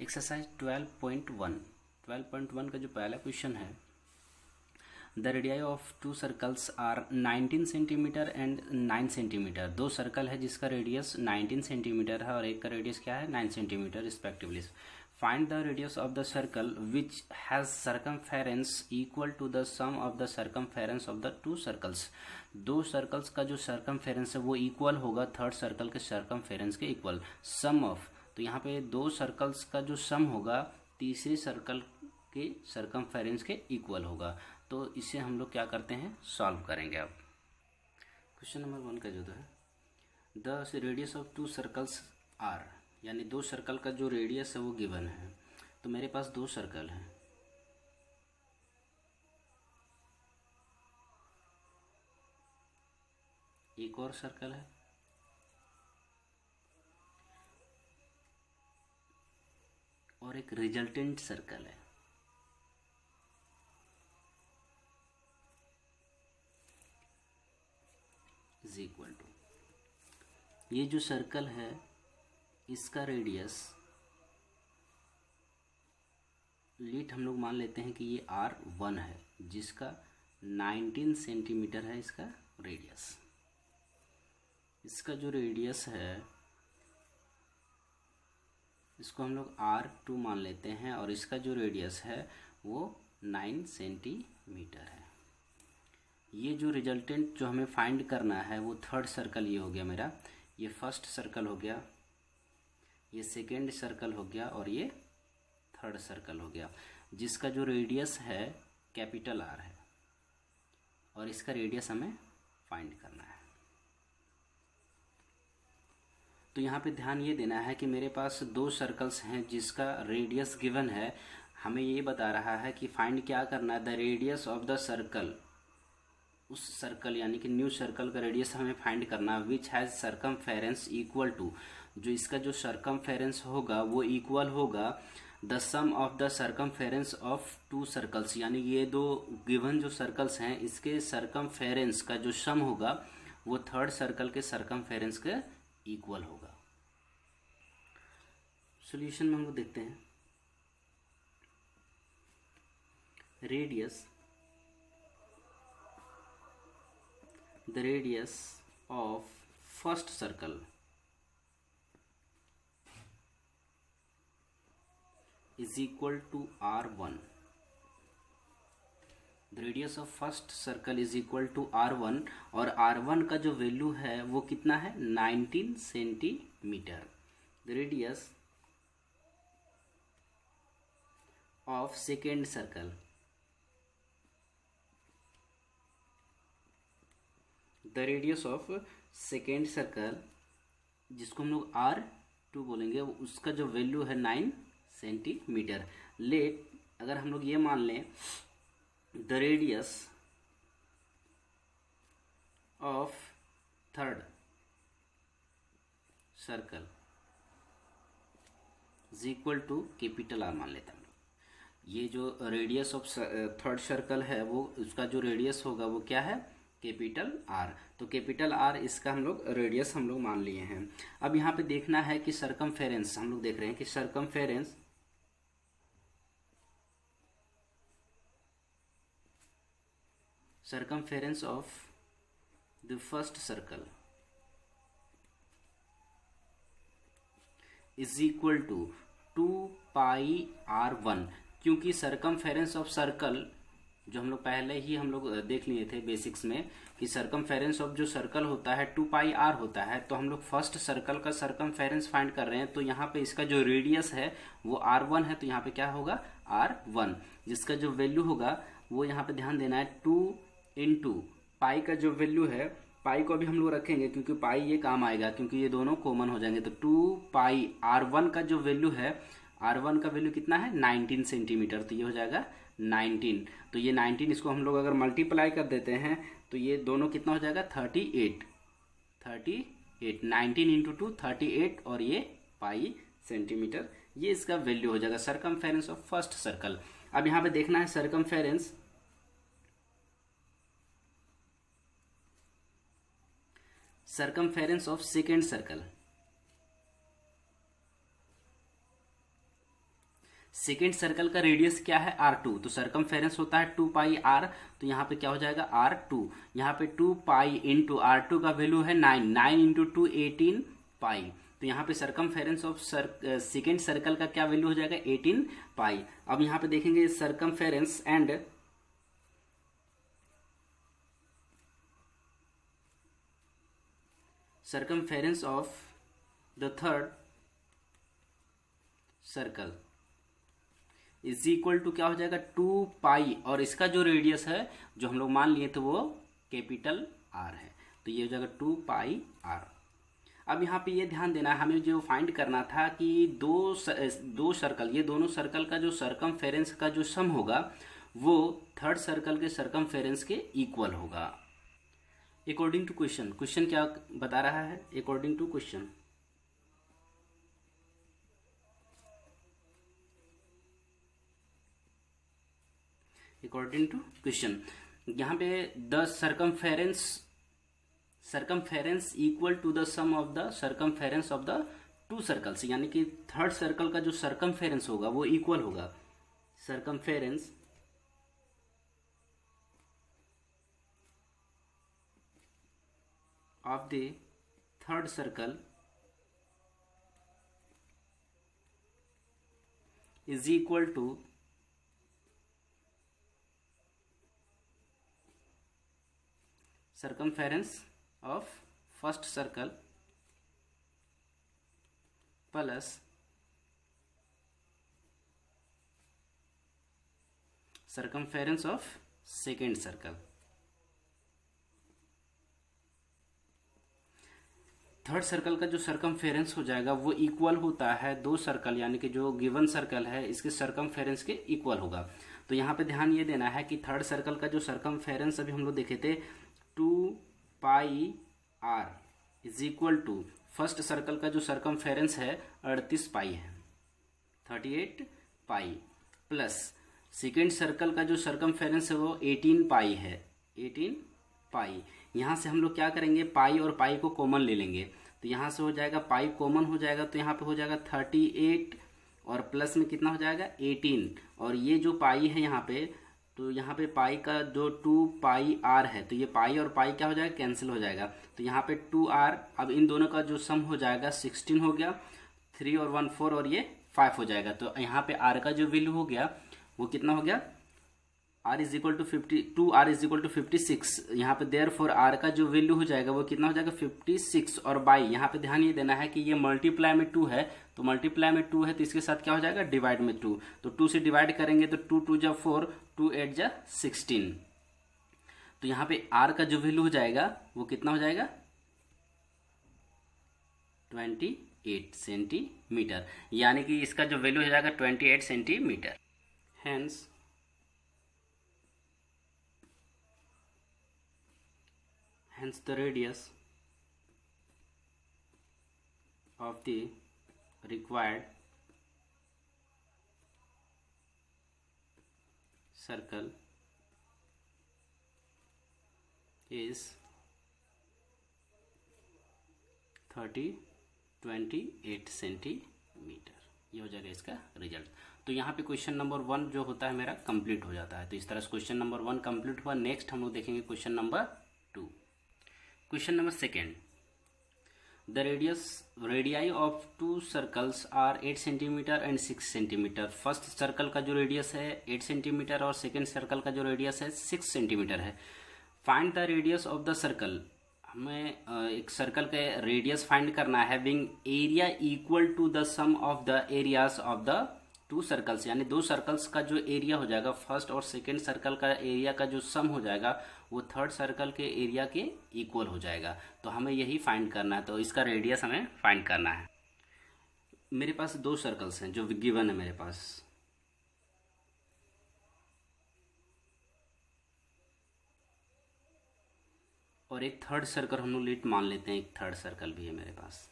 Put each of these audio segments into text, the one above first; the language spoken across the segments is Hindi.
एक्सरसाइज 12.1 का जो पहला क्वेश्चन है, the radii of two circles are 19 centimetre and 9 centimetre. दो सर्कल है जिसका रेडियस 19 सेंटीमीटर है और एक का रेडियस क्या है, 9 centimetre respectively. Find the radius of the circle which has circumference equal to the sum of the circumference of the two circles. दो सर्कल्स का जो सर्कमफेरेंस है वो इक्वल होगा थर्ड सर्कल के सर्कमफेरेंस के इक्वल। सम ऑफ, तो यहाँ पे दो सर्कल्स का जो सम होगा तीसरे सर्कल के सर्कमफेरेंस के इक्वल होगा। तो इसे हम लोग क्या करते हैं, सॉल्व करेंगे। अब क्वेश्चन नंबर 1 का जो है, the radius of two circles are, यानी दो सर्कल का जो रेडियस है वो गिवन है। तो मेरे पास दो सर्कल हैं, एक और सर्कल है और एक रिजल्टेंट सर्कल है। इज इक्वल टू, ये जो सर्कल है इसका रेडियस लीट हम लोग मान लेते हैं कि ये R1 है, जिसका 19 सेंटीमीटर है इसका रेडियस। इसका जो रेडियस है इसको हम लोग R2 मान लेते हैं और इसका जो रेडियस है वो 9 सेंटीमीटर है। ये जो रिजल्टेंट जो हमें फाइंड करना है वो थर्ड सर्कल ये हो गया मेरा, ये फर्स्ट सर्कल हो गया, ये सेकेंड सर्कल हो गया और ये थर्ड सर्कल हो गया, जिसका जो रेडियस है कैपिटल R है और इसका रेडियस हमें फाइंड करना है। तो यहाँ पे ध्यान ये देना है कि मेरे पास दो सर्कल्स हैं जिसका रेडियस गिवन है। हमें ये बता रहा है कि फाइंड क्या करना है, the radius of the circle, उस सर्कल यानी कि न्यू सर्कल का रेडियस हमें फाइंड करना, which has circumference equal to, जो इसका जो सर्कमफेरेंस होगा वो इक्वल होगा the sum of the circumference of two circles, यानी ये दो गिवन जो सर्कल्स हैं इसके सर्कमफेरेंस का जो सम होगा वो थर्ड सर्कल के सर्कमफेरेंस के इक्वल होगा। सॉल्यूशन में हम लोग देखते हैं, the radius of first circle is equal to R1. The radius of first circle is equal to R1 और R1 का जो वैल्यू है वो कितना है, 19 centimetre. The radius of second circle, the radius of second circle जिसको हम लोग R2 बोलेंगे, उसका जो वैल्यू है 9 सेंटीमीटर। लेट अगर हम लोग ये मान लें, the radius of third circle is equal to capital R मान लेते हैं हम लोग। ये जो रेडियस ऑफ थर्ड सर्कल है वो उसका जो रेडियस होगा वो क्या है, कैपिटल R। तो कैपिटल R इसका हम लोग रेडियस हम लोग मान लिए हैं। अब यहाँ पे देखना है कि सर्कमफेरेंस, हम लोग देख रहे हैं कि circumference of the first circle is equal to 2 pi R1, क्योंकि सर्कमफेरेंस ऑफ सर्कल जो हम लोग पहले ही हम लोग देख लिए थे बेसिक्स में कि सर्कमफेरेंस ऑफ जो सर्कल होता है 2 पाई R होता है। तो हम लोग फर्स्ट सर्कल का सर्कमफेरेंस फाइंड कर रहे हैं, तो यहाँ पे इसका जो रेडियस है वो R1 है, तो यहाँ पे क्या होगा, R1, जिसका जो वैल्यू होगा वो यहाँ पे ध्यान देना है 2 इंटू पाई का जो वैल्यू है, पाई को अभी हम लोग रखेंगे क्योंकि पाई ये काम आएगा क्योंकि ये दोनों कॉमन हो जाएंगे। तो 2 पाई R1 का जो वैल्यू है, R1 का वैल्यू कितना है, 19 सेंटीमीटर, तो ये हो जाएगा 19। तो ये 19 इसको हम लोग अगर मल्टीप्लाई कर देते हैं तो ये दोनों कितना हो जाएगा, 38। 19 इंटू 2 38 और ये पाई सेंटीमीटर, ये इसका वैल्यू हो जाएगा सर्कमफेरेंस ऑफ फर्स्ट सर्कल। अब यहाँ पे देखना है circumference of second circle. Second circle का रेडियस क्या है r2, तो सरकमफेरेंस होता है 2πr, तो यहाँ पे क्या हो जाएगा r2, यहाँ पे 2π इंटू r2 का वैल्यू है 9, 9 इंटू 2 18 पाई, तो यहाँ पे सरकमफेरेंस ऑफ सेकेंड सर्कल का क्या वैल्यू हो जाएगा 18 पाई। अब यहाँ पे देखेंगे circumference and circumference of the third circle is equal to क्या हो जाएगा 2π, और इसका जो रेडियस है जो हम लोग मान लिए थे वो कैपिटल R है, तो ये हो जाएगा 2πr। अब यहाँ पे ये ध्यान देना है, हमें जो फाइंड करना था कि दो सर्कल, ये दोनों सर्कल का जो सरकमफेरेंस का जो सम होगा वो थर्ड सर्कल के सरकमफेरेंस के इक्वल होगा। अकॉर्डिंग टू क्वेश्चन, क्वेश्चन क्या बता रहा है according to question, according to question यहाँ पे the circumference equal to the sum of the circumference of the two circles, यानी कि थर्ड सर्कल का जो सरकमफेरेंस होगा वो इक्वल होगा circumference of the third circle is equal to circumference of first circle plus circumference of second circle। Third circle का जो सरकमफेरेंस हो जाएगा वो इक्वल होता है दो सर्कल, यानी कि जो गिवन सर्कल है इसके सरकमफेरेंस के इक्वल होगा। तो यहाँ पे ध्यान ये देना है कि थर्ड सर्कल का जो सरकमफेरेंस अभी हम लोग देखे थे 2πr is equal to first circle का जो सरकमफेरेंस है 38 पाई है 38 पाई, प्लस सेकेंड सर्कल का जो सरकमफेरेंस है वो 18 पाई है 18 पाई। यहाँ से हम लोग क्या करेंगे, पाई और पाई को कॉमन ले लेंगे, तो यहाँ से हो जाएगा पाई कॉमन हो जाएगा, तो यहाँ पे हो जाएगा 38 और प्लस में कितना हो जाएगा 18, और ये जो पाई है यहाँ पे, तो यहाँ पे पाई का जो 2πr है, तो ये पाई और पाई क्या हो जाएगा कैंसिल हो जाएगा, तो यहाँ पे 2r, अब इन दोनों का जो सम हो जाएगा 16 हो गया, 3 और 1 4 और ये 5 हो जाएगा। तो यहाँ पे r का जो वैल्यू हो गया वो कितना हो गया, r is equal to 2r is equal to 56, यहाँ पे देयर फॉर r का जो वैल्यू हो जाएगा वो कितना हो जाएगा 56, और बाई यहाँ पे ध्यान ये देना है कि ये मल्टीप्लाई में 2 है, तो मल्टीप्लाई में 2 है तो इसके साथ क्या हो जाएगा डिवाइड में 2, तो 2 से डिवाइड करेंगे तो 2 2 जा 4, 2 8 जा 16, तो यहाँ पे r का जो वैल्यू हो जाएगा वो कितना हो जाएगा 28 सेंटीमीटर, यानी कि इसका जो वैल्यू हो जाएगा 28 centimetre. Hence the radius of the required circle is 28 centimetre. ये हो जाएगा इसका रिजल्ट। तो यहाँ पे क्वेश्चन नंबर 1 जो होता है मेरा कंप्लीट हो जाता है। तो इस तरह से क्वेश्चन नंबर 1 कंप्लीट हुआ। नेक्स्ट हम लोग देखेंगे question number 2। Question number 2, the radii of two circles are 8 centimetre and 6 centimetre. First circle का जो रेडियस है 8 सेंटीमीटर और सेकेंड सर्कल का जो रेडियस है 6 सेंटीमीटर है। Find the radius of the circle. हमें एक सर्कल का रेडियस फाइंड करना है having area equal to the sum of the areas of the two circles, यानी दो सर्कल्स का जो एरिया हो जाएगा फर्स्ट और सेकेंड सर्कल का एरिया का जो सम हो जाएगा वो थर्ड सर्कल के एरिया के इक्वल हो जाएगा। तो हमें यही फाइंड करना है। तो इसका रेडियस हमें फाइंड करना है। मेरे पास दो सर्कल्स हैं जो गिवन है मेरे पास। और एक थर्ड सर्कल हम लोग लेट मान लेते हैं, एक थर्ड सर्कल भी है मेरे पास।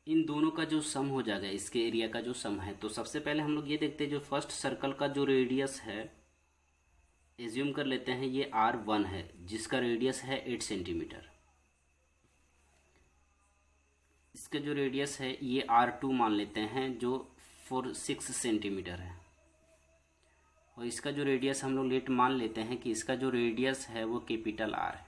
इन दोनों का जो सम हो जाएगा इसके एरिया का जो सम है, तो सबसे पहले हम लोग ये देखते हैं जो फर्स्ट सर्कल का जो रेडियस है, एज्यूम कर लेते हैं ये R1 है जिसका रेडियस है 8 सेंटीमीटर। इसका जो रेडियस है ये R2 मान लेते हैं जो 6 सेंटीमीटर है, और इसका जो रेडियस हम लोग लेट मान लेते हैं कि इसका जो रेडियस है वो कैपिटल आर है।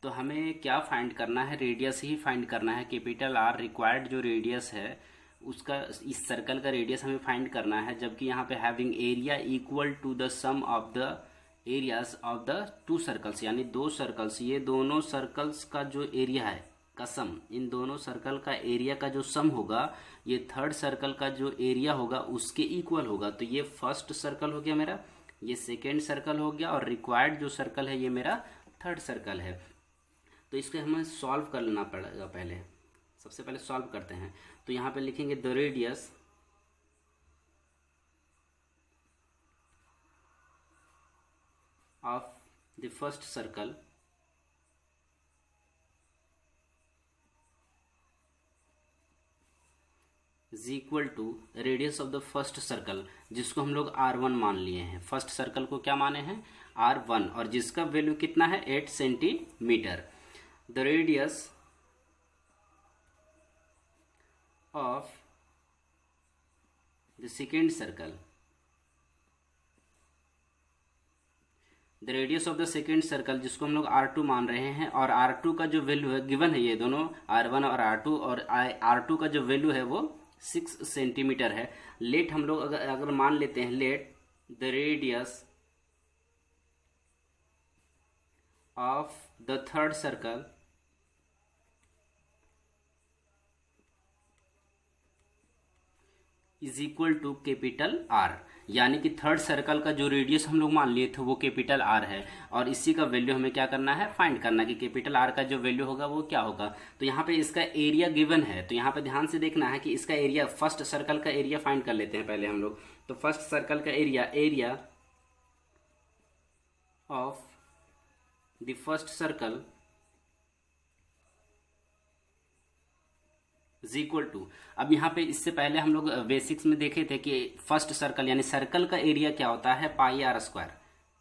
तो हमें क्या फाइंड करना है, रेडियस ही फाइंड करना है। कैपिटल आर रिक्वायर्ड जो रेडियस है उसका, इस सर्कल का रेडियस हमें फाइंड करना है, जबकि यहाँ पे having area equal to the sum of the areas of the 2 circles, यानी 2 सर्कल्स, ये दोनों सर्कल्स का जो एरिया है का सम, इन दोनों सर्कल का एरिया का जो सम होगा ये थर्ड सर्कल का जो एरिया होगा उसके इक्वल होगा। तो ये फर्स्ट सर्कल हो गया मेरा, ये सेकेंड सर्कल हो गया, और रिक्वायर्ड जो सर्कल है ये मेरा थर्ड सर्कल है। तो इसको हमें सॉल्व कर लेना पड़ेगा। पहले सबसे पहले सॉल्व करते हैं। तो यहाँ पे लिखेंगे the radius of the first circle is equal to radius of the first circle, जिसको हम लोग R1 मान लिए हैं। फर्स्ट सर्कल को क्या माने हैं, R1, और जिसका वैल्यू कितना है 8 centimetre. The radius of the second circle, the radius of the second circle जिसको हम लोग R2 मान रहे हैं, और R2 का जो वैल्यू है गिवन है, ये दोनों R1 और R2, और R2 का जो वैल्यू है वो 6 सेंटीमीटर है। लेट हम लोग अगर मान लेते हैं, let the radius of the third circle is equal to capital R, यानी कि थर्ड सर्कल का जो रेडियस हम लोग मान लिए थे वो कैपिटल आर है, और इसी का वैल्यू हमें क्या करना है, फाइंड करना है कि कैपिटल आर का जो वैल्यू होगा वो क्या होगा। तो यहाँ पे इसका एरिया गिवन है, तो यहाँ पे ध्यान से देखना है कि इसका एरिया, फर्स्ट सर्कल का एरिया फाइंड कर लेते हैं पहले हम लोग। तो फर्स्ट सर्कल का area of the first circle is equal to, अब यहाँ पे इससे पहले हम लोग बेसिक्स में देखे थे कि फर्स्ट सर्कल यानी सर्कल का एरिया क्या होता है, pi are square,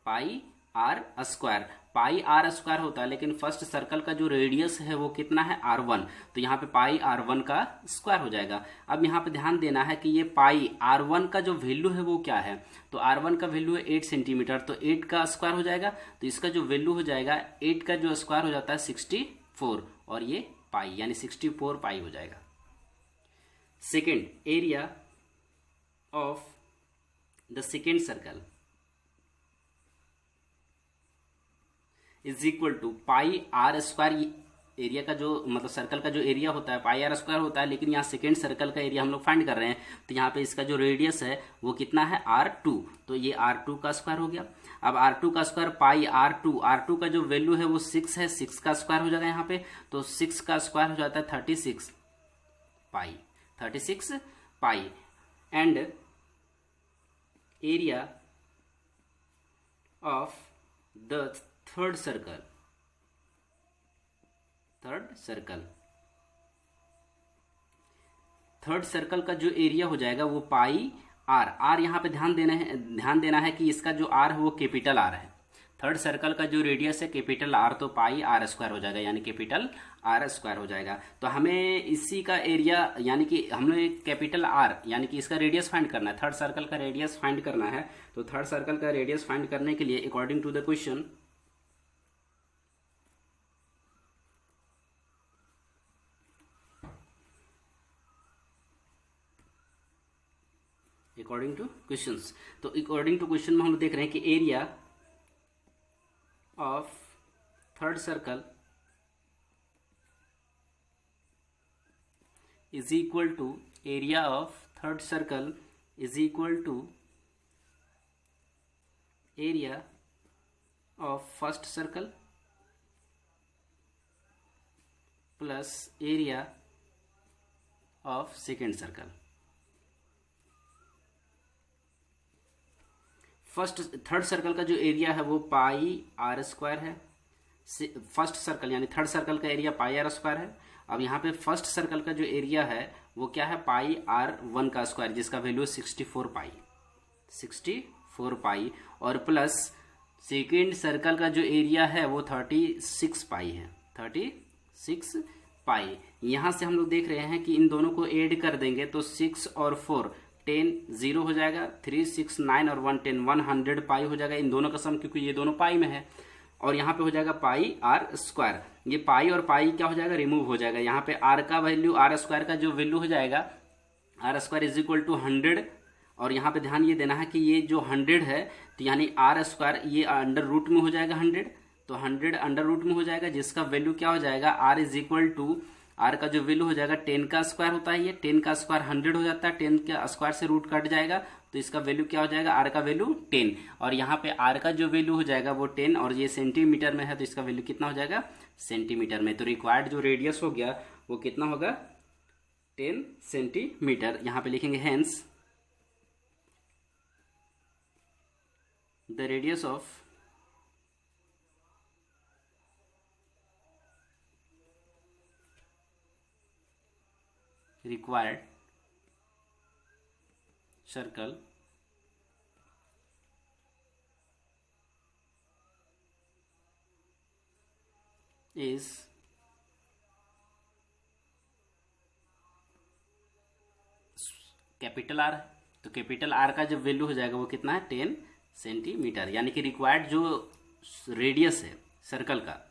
pi are square, pi are square होता है, लेकिन फर्स्ट सर्कल का जो रेडियस है वो कितना है R1, तो यहाँ पे पाई R1 का स्क्वायर हो जाएगा। अब यहाँ पे ध्यान देना है कि ये पाई R1 का जो वैल्यू है वो क्या है, तो R1 का वैल्यू है 8 सेंटीमीटर, तो 8 का स्क्वायर हो जाएगा, तो इसका जो वैल्यू हो जाएगा 8 का जो स्क्वायर हो जाता है 64, और ये पाई यानी 64 पाई हो जाएगा। Second, area of the second circle is equal to pi are square, area का जो मतलब सर्कल का जो एरिया होता है पाई आर स्क्वायर होता है, लेकिन यहाँ सेकेंड सर्कल का एरिया हम लोग फाइंड कर रहे हैं, तो यहाँ पे इसका जो रेडियस है वो कितना है R2, तो ये R2 का स्क्वायर हो गया। अब R2 का स्क्वायर पाई R2 का जो वैल्यू है वो 6 है, 6 का स्क्वायर हो जाएगा यहाँ पे, तो 6 का स्क्वायर हो जाता है 36 pi, and area of the third circle का जो एरिया हो जाएगा वो पाई आर यहाँ पे ध्यान देना है कि इसका जो आर है वो कैपिटल आर है। थर्ड सर्कल का जो रेडियस है कैपिटल आर, तो पाई आर स्क्वायर हो जाएगा, यानी कैपिटल आर स्क्वायर हो जाएगा। तो हमें इसी का एरिया यानी कि हमने कैपिटल आर यानी कि इसका रेडियस फाइंड करना है, थर्ड सर्कल का रेडियस फाइंड करना है। तो थर्ड सर्कल का रेडियस फाइंड करने के लिए according to the question, according to questions, तो अकॉर्डिंग टू क्वेश्चन में हम देख रहे हैं कि area of third circle is equal to area of third circle is equal to area of first circle plus area of second circle। Third circle का जो एरिया है वो पाई आर स्क्वायर है, फर्स्ट सर्कल यानी थर्ड सर्कल का एरिया पाई आर स्क्वायर है। अब यहाँ पे फर्स्ट सर्कल का जो एरिया है वो क्या है, पाई R1 का स्क्वायर, जिसका वैल्यू 64 पाई, और प्लस सेकेंड सर्कल का जो एरिया है वो 36 पाई है, 36 पाई। यहाँ से हम लोग देख रहे हैं कि इन दोनों को ऐड कर देंगे तो 6 और 4 10 0 हो जाएगा, 3 6 9 और 1 10 100 पाई हो जाएगा इन दोनों का सम, क्योंकि ये दोनों पाई में है। और यहाँ पे हो जाएगा पाई आर स्क्वायर। ये पाई और पाई क्या हो जाएगा, रिमूव हो जाएगा। यहाँ पे आर का वैल्यू, आर स्क्वायर का जो वैल्यू हो जाएगा, R square is equal to 100। और यहाँ पे ध्यान ये देना है कि ये जो 100 है तो यानी आर स्क्वायर ये अंडर रूट में हो जाएगा 100, तो 100 अंडर रूट में हो जाएगा, जिसका वैल्यू क्या हो जाएगा, R is equal to, R का जो वैल्यू हो जाएगा 10 का स्क्वायर होता है, ये 10 का स्क्वायर 100 हो जाता है, 10 के स्क्वायर से रूट कट जाएगा तो इसका वैल्यू क्या हो जाएगा, आर का वैल्यू 10। और यहाँ पे आर का जो वैल्यू हो जाएगा वो 10 और ये सेंटीमीटर में है तो इसका वैल्यू कितना हो जाएगा, सेंटीमीटर में। तो रिक्वायर्ड जो रेडियस हो गया वो कितना होगा, 10 सेंटीमीटर। यहाँ पे लिखेंगे hence the radius of required circle is capital R. तो कैपिटल आर का जब वैल्यू हो जाएगा वो कितना है, 10 सेंटीमीटर। यानी कि रिक्वायर्ड जो रेडियस है सर्कल का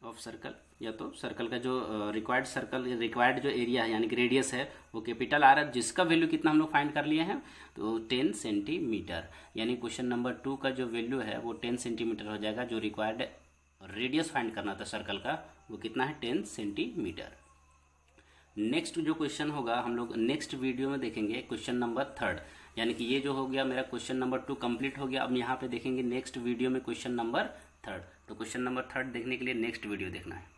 ऑफ सर्कल, या तो सर्कल का जो रिक्वायर्ड जो एरिया है यानी कि रेडियस है वो कैपिटल आर है, जिसका वैल्यू कितना हम लोग फाइंड कर लिए हैं, तो 10 सेंटीमीटर। यानी क्वेश्चन नंबर 2 का जो वैल्यू है वो 10 सेंटीमीटर हो जाएगा। जो रिक्वायर्ड रेडियस फाइंड करना था सर्कल का वो कितना है, 10 सेंटीमीटर। नेक्स्ट जो क्वेश्चन होगा हम लोग नेक्स्ट वीडियो में देखेंगे, क्वेश्चन नंबर 3। यानी कि ये जो हो गया मेरा क्वेश्चन नंबर 2 कंप्लीट हो गया। अब यहाँ पे देखेंगे नेक्स्ट वीडियो में क्वेश्चन नंबर 3। तो क्वेश्चन नंबर 3 देखने के लिए नेक्स्ट वीडियो देखना है।